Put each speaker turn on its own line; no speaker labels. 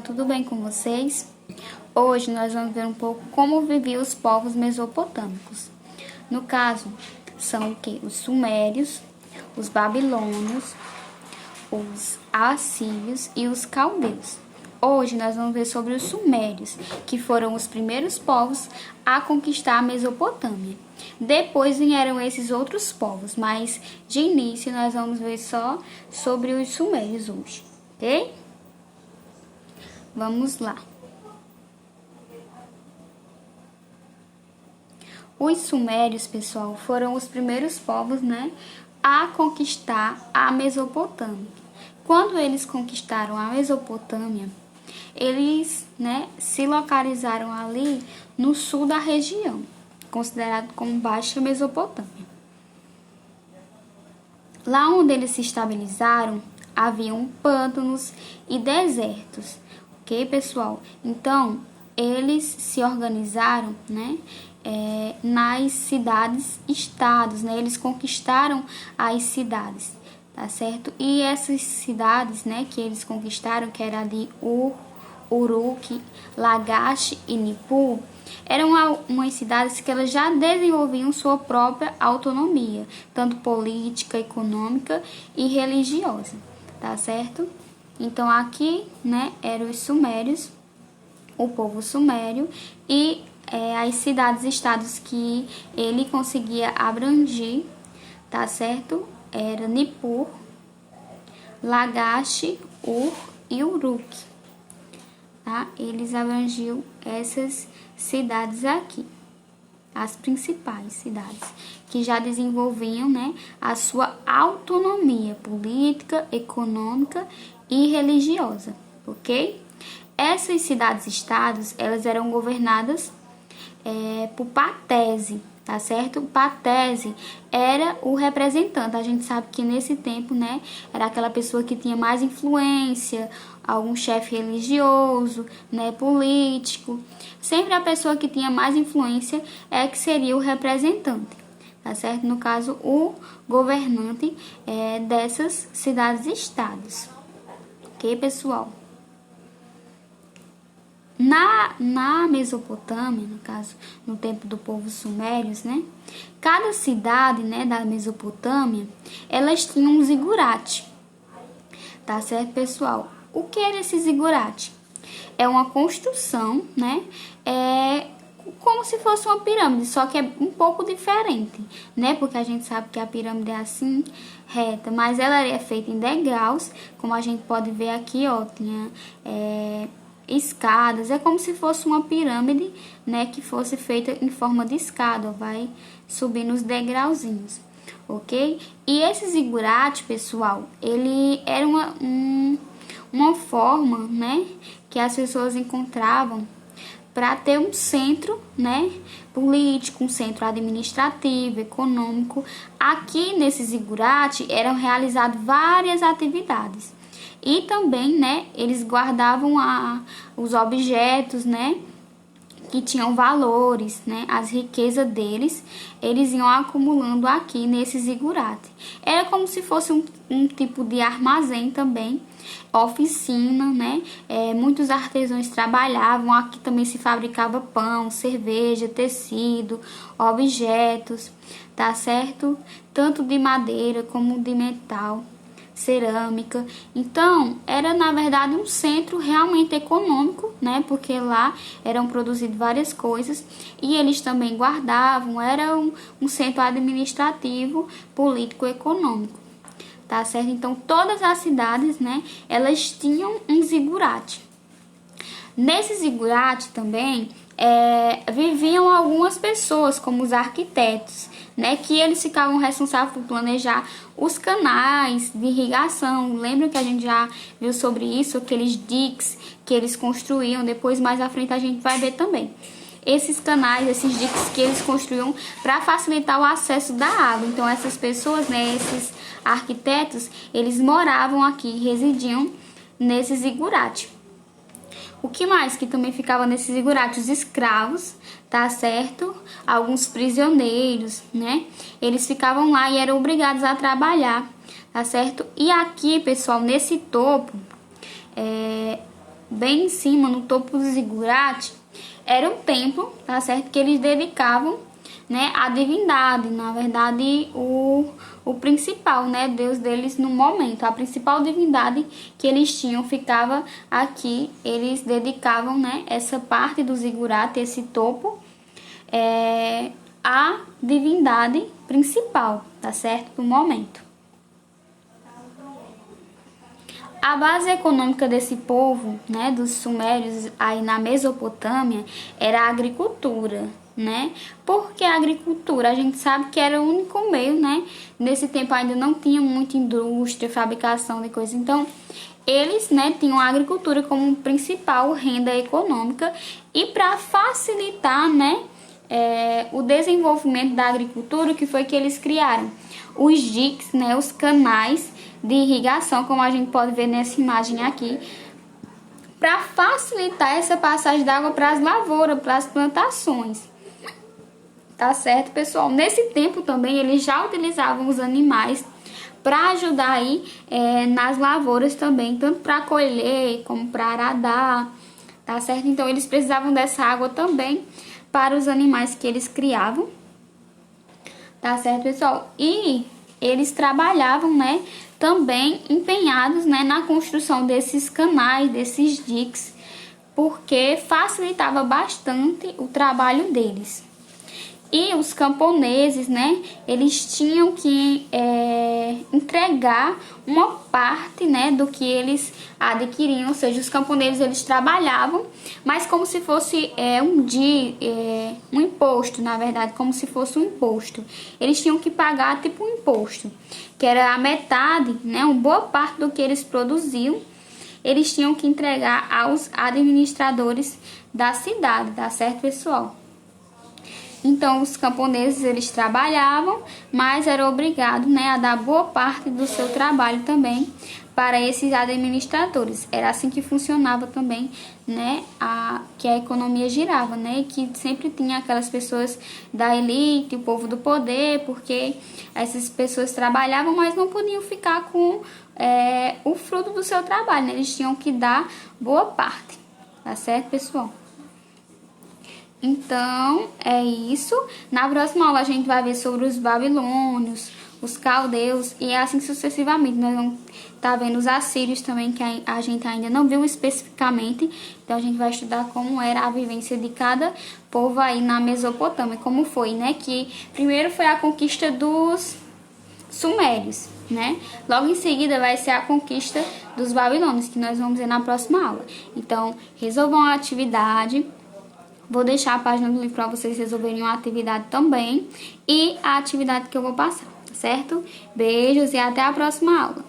Tudo bem com vocês? Hoje nós vamos ver um pouco como viviam os povos mesopotâmicos. No caso, são o que? Os sumérios, os babilônios, os assírios e os caldeus. Hoje nós vamos ver sobre os sumérios, que foram os primeiros povos a conquistar a Mesopotâmia. Depois vieram esses outros povos, mas de início nós vamos ver só sobre os sumérios hoje, ok? Vamos lá. Os sumérios, pessoal, foram os primeiros povos, a conquistar a Mesopotâmia. Quando eles conquistaram a Mesopotâmia, eles, se localizaram ali no sul da região, considerado como Baixa Mesopotâmia. Lá onde eles se estabilizaram, haviam pântanos e desertos. Ok, pessoal? Então, eles se organizaram, nas cidades-estados, Eles conquistaram as cidades, tá certo? E essas cidades, que eles conquistaram, que era ali Ur, Uruk, Lagash e Nippur, eram umas cidades que elas já desenvolviam sua própria autonomia, tanto política, econômica e religiosa, tá certo? Então, aqui, eram os sumérios, o povo sumério e as cidades-estados que ele conseguia abranger, tá certo? Era Nippur, Lagash, Ur e Uruk, tá? Eles abrangiam essas cidades aqui, as principais cidades, que já desenvolviam, a sua autonomia política, econômica e religiosa, ok? Essas cidades-estados, elas eram governadas por Patese, tá certo? Patese era o representante. A gente sabe que nesse tempo, era aquela pessoa que tinha mais influência, algum chefe religioso, político. Sempre a pessoa que tinha mais influência é que seria o representante, tá certo? No caso, o governante dessas cidades-estados. Ok, pessoal? Na Mesopotâmia, no caso, no tempo do povo sumérios, cada cidade, da Mesopotâmia, elas tinham um zigurate, tá certo, pessoal? O que era esse zigurate? É uma construção, é como se fosse uma pirâmide, só que é um pouco diferente, Porque a gente sabe que a pirâmide é assim, reta, mas ela é feita em degraus, como a gente pode ver aqui, ó, tinha escadas, é como se fosse uma pirâmide, que fosse feita em forma de escada, ó, vai subindo os degrauzinhos, ok? E esse zigurate, pessoal, ele era uma forma, que as pessoas encontravam para ter um centro, político, um centro administrativo, econômico. Aqui nesse zigurate eram realizadas várias atividades. E também, eles guardavam os objetos, que tinham valores, as riquezas deles, eles iam acumulando aqui nesse zigurate. Era como se fosse um tipo de armazém também, oficina, muitos artesãos trabalhavam, aqui também se fabricava pão, cerveja, tecido, objetos, tá certo? Tanto de madeira como de metal, cerâmica. Então, era na verdade um centro realmente econômico, porque lá eram produzidas várias coisas e eles também guardavam, era um centro administrativo, político, econômico, tá certo? Então, todas as cidades, elas tinham um zigurate. Nesse zigurate também viviam algumas pessoas, como os arquitetos, que eles ficavam responsáveis por planejar os canais de irrigação. Lembra que a gente já viu sobre isso, aqueles diques que eles construíam, depois mais à frente a gente vai ver também. Esses canais, esses diques que eles construíam para facilitar o acesso da água. Então essas pessoas, esses arquitetos, eles moravam aqui, residiam nesse zigurate. O que mais que também ficava nesse zigurate? Os escravos, tá certo? Alguns prisioneiros, Eles ficavam lá e eram obrigados a trabalhar, tá certo? E aqui, pessoal, nesse topo, bem em cima, no topo do zigurate, era um templo, tá certo? Que eles dedicavam, né, a divindade, na verdade, o principal, né, Deus deles no momento, a principal divindade que eles tinham ficava aqui, eles dedicavam, né, essa parte do zigurate, esse topo, a divindade principal, tá certo? No momento. A base econômica desse povo, né, dos sumérios aí na Mesopotâmia, era a agricultura, né? Porque a agricultura, a gente sabe que era o único meio, né? Nesse tempo ainda não tinha muita indústria, fabricação de coisas. Então, eles, né, tinham a agricultura como principal renda econômica e para facilitar, né, o desenvolvimento da agricultura, que foi que eles criaram os diques, né, os canais de irrigação, como a gente pode ver nessa imagem aqui, para facilitar essa passagem d'água para as lavouras, para as plantações. Tá certo, pessoal? Nesse tempo também eles já utilizavam os animais para ajudar aí nas lavouras também, tanto para colher como para aradar, tá certo? Então eles precisavam dessa água também para os animais que eles criavam, tá certo, pessoal? E eles trabalhavam, né, também empenhados, né, na construção desses canais, desses diques, porque facilitava bastante o trabalho deles. E os camponeses, né, eles tinham que entregar uma parte, né, do que eles adquiriam, ou seja, os camponeses eles trabalhavam, mas como se fosse um imposto, na verdade, como se fosse um imposto. Eles tinham que pagar tipo um imposto, que era a metade, né, uma boa parte do que eles produziam, eles tinham que entregar aos administradores da cidade, tá certo, pessoal? Então, os camponeses, eles trabalhavam, mas eram obrigados, né, a dar boa parte do seu trabalho também para esses administradores. Era assim que funcionava também, né, que a economia girava, né, e que sempre tinha aquelas pessoas da elite, o povo do poder, porque essas pessoas trabalhavam, mas não podiam ficar com o fruto do seu trabalho, né, eles tinham que dar boa parte, tá certo, pessoal? Então, é isso. Na próxima aula a gente vai ver sobre os babilônios, os caldeus e assim sucessivamente. Nós vamos estar vendo os assírios também, que a gente ainda não viu especificamente. Então, a gente vai estudar como era a vivência de cada povo aí na Mesopotâmia. Como foi, né? Que primeiro foi a conquista dos sumérios, né? Logo em seguida vai ser a conquista dos babilônios, que nós vamos ver na próxima aula. Então, resolvam a atividade. Vou deixar a página do livro para vocês resolverem uma atividade também e a atividade que eu vou passar, certo? Beijos e até a próxima aula.